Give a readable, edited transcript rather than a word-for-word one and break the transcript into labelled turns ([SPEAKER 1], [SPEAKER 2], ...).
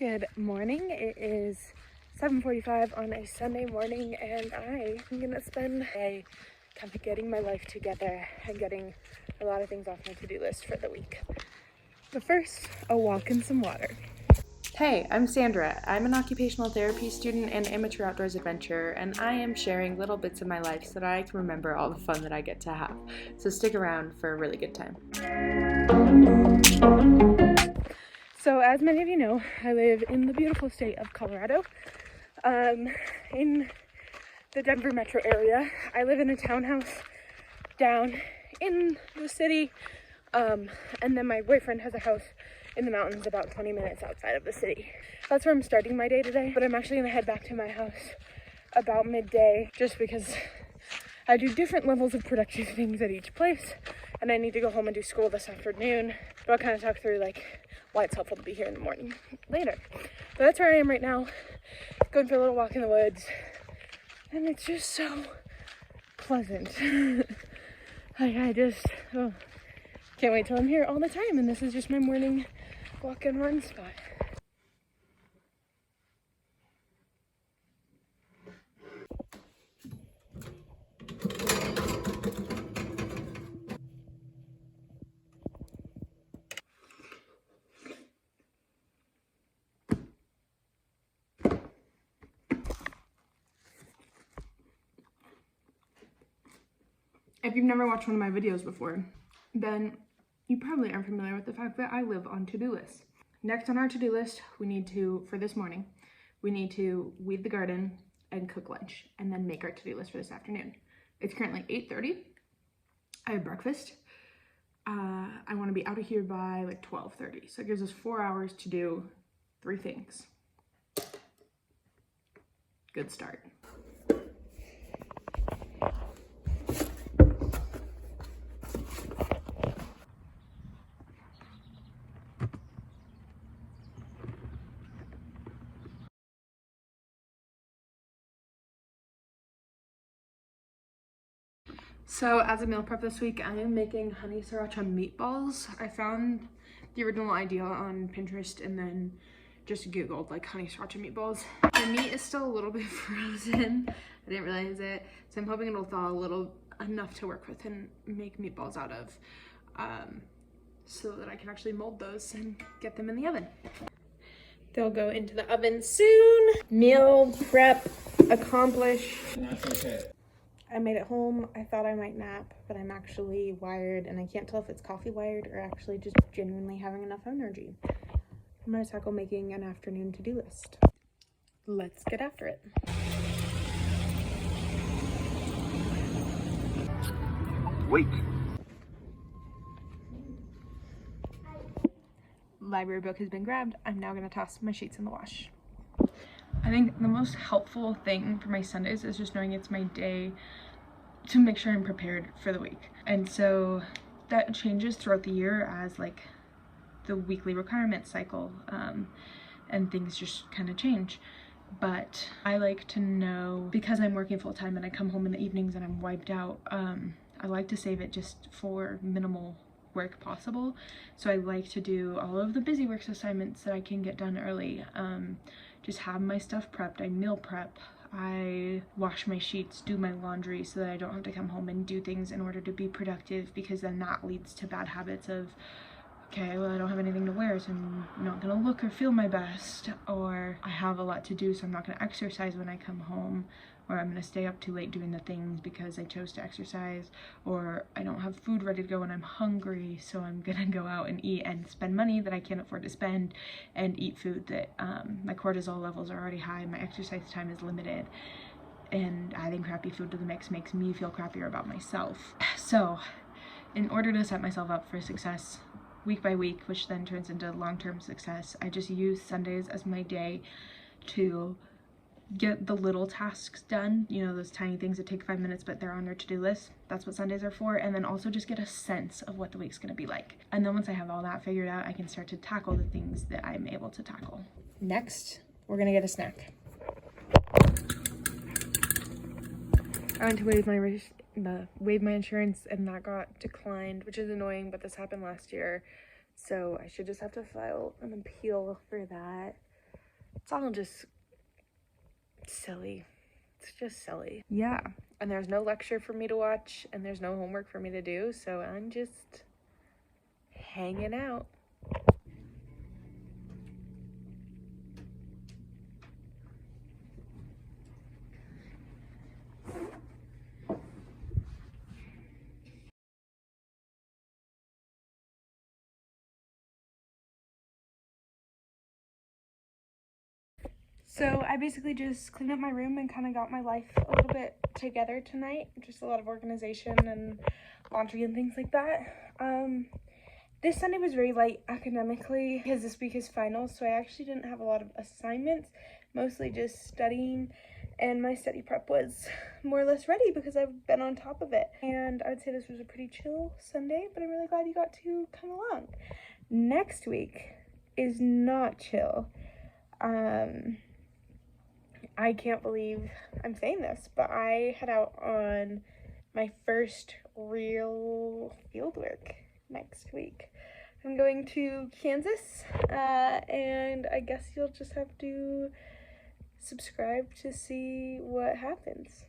[SPEAKER 1] Good morning. It is 7:45 on a Sunday morning, and I am gonna spend a day kind of getting my life together and getting a lot of things off my to-do list for the week. But first, a walk in some water. Hey, I'm Sandra. I'm an occupational therapy student and amateur outdoors adventurer, and I am sharing little bits of my life so that I can remember all the fun that I get to have. So stick around for a really good time. So as many of you know, I live in the beautiful state of Colorado, in the Denver metro area. I live in a townhouse down in the city, and then my boyfriend has a house in the mountains about 20 minutes outside of the city. That's where I'm starting my day today, but I'm actually gonna head back to my house about midday just because I do different levels of productive things at each place, and I need to go home and do school this afternoon. But I'll kind of talk through why it's helpful to be here in the morning later. But that's where I am right now, going for a little walk in the woods, and it's just so pleasant. I just can't wait till I'm here all the time, and this is just my morning walk and run spot. If you've never watched one of my videos before, then you probably aren't familiar with the fact that I live on to-do lists. Next on our to-do list, for this morning, we need to weed the garden and cook lunch, and then make our to-do list for this afternoon. It's currently 8:30. I have breakfast. I want to be out of here by 12:30, so it gives us 4 hours to do 3 things. Good start. So as a meal prep this week, I am making honey sriracha meatballs. I found the original idea on Pinterest and then just Googled honey sriracha meatballs. The meat is still a little bit frozen. I didn't realize it. So I'm hoping it'll thaw enough to work with and make meatballs out of, so that I can actually mold those and get them in the oven. They'll go into the oven soon. Meal prep accomplished. I made it home. I thought I might nap, but I'm actually wired, and I can't tell if it's coffee wired or actually just genuinely having enough energy. I'm gonna tackle making an afternoon to-do list. Let's get after it.
[SPEAKER 2] Wait.
[SPEAKER 1] Library book has been grabbed. I'm now gonna toss my sheets in the wash. I think the most helpful thing for my Sundays is just knowing it's my day to make sure I'm prepared for the week. And so that changes throughout the year as the weekly requirement cycle, and things just kind of change. But I like to know, because I'm working full-time and I come home in the evenings and I'm wiped out, I like to save it just for minimal work possible. So I like to do all of the busy works assignments that I can get done early. Just have my stuff prepped. I meal prep. I wash my sheets, do my laundry so that I don't have to come home and do things in order to be productive, because then that leads to bad habits of, okay, well, I don't have anything to wear, so I'm not gonna look or feel my best, or I have a lot to do, so I'm not gonna exercise when I come home, or I'm gonna stay up too late doing the things because I chose to exercise, or I don't have food ready to go and I'm hungry, so I'm gonna go out and eat and spend money that I can't afford to spend and eat food that my cortisol levels are already high, my exercise time is limited, and adding crappy food to the mix makes me feel crappier about myself. So in order to set myself up for success week by week, which then turns into long-term success, I just use Sundays as my day to get the little tasks done, those tiny things that take 5 minutes but they're on your to-do list. That's what Sundays are for. And then also just get a sense of what the week's gonna be like. And then once I have all that figured out, I can start to tackle the things that I'm able to tackle. Next, we're gonna get a snack. I went to waive my insurance, and that got declined, which is annoying, but this happened last year, so I should just have to file an appeal for that. It's all just silly. It's just silly. Yeah, and there's no lecture for me to watch, and there's no homework for me to do, so I'm just hanging out. So I basically just cleaned up my room and kind of got my life a little bit together tonight. Just a lot of organization and laundry and things like that. This Sunday was very light academically because this week is finals, so I actually didn't have a lot of assignments, mostly just studying, and my study prep was more or less ready because I've been on top of it. And I would say this was a pretty chill Sunday, but I'm really glad you got to come along. Next week is not chill. I can't believe I'm saying this, but I head out on my first real field work next week. I'm going to Kansas, and I guess you'll just have to subscribe to see what happens.